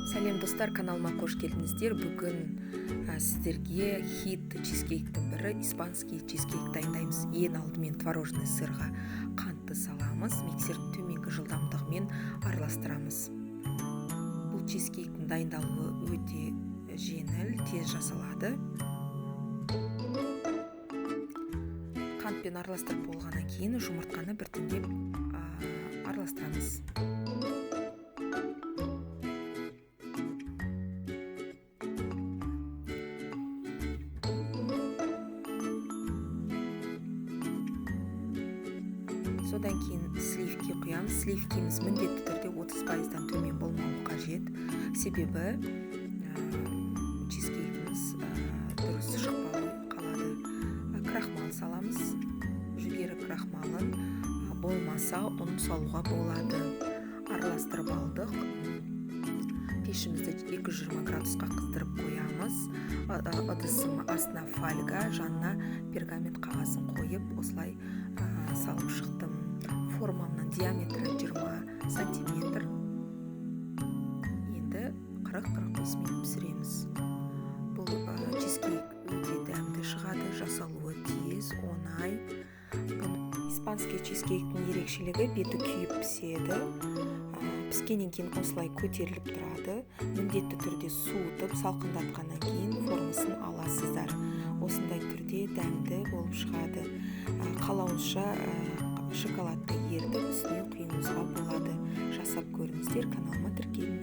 Сәлем достар, каналыма қош келдіңіздер. Бүгін сіздерге хит чизкейктің бірі испанский чизкейк дайындаймыз. Ең алдымен творожный сырға қантты саламыз, миксердің төменгі жылдамдығымен араластырамыз. Бұл чизкейктің дайындалуы өте жеңіл, тез жасалады. Қантпен араластырып болғаннан кейін жұмыртқаны біртіндеп араластырамыз. Содан кейін сливки құямыз. Сливкimiz міндетті түрде 30%-дан төмен болмауы қажет. Себебі чизкейкіміз дұрыс шықпауы қалады. Крахмал саламыз. Жүгері крахмалын болмаса ұн салуға болады. Араластырып алдық. Пешімізді 220 градусқа қыздырып қоямыз. Ыдысым астына фольга, жанына пергамент қағазын қойып, осылай салып шықтым. Формамның диаметрі 20 сантиметр. Енді 40-45 минут пісіреміз. Бұл чизкейк өте дәмді шығады, жасалуы тез, оңай. Испанский чизкейктің ерекшелігі беті күйіп піседі. Піскеннен кейін осылай көтеріліп тұрады. Міндетті түрде суытып, салқындатқаннан кейін формасын аласыздар. Осындай түрде дәмді болып шығады. Қалауынша шоколадты ертіп үстіне құюыңызға болады. Жасап көріңіздер, каналыма тіркеліңіздер.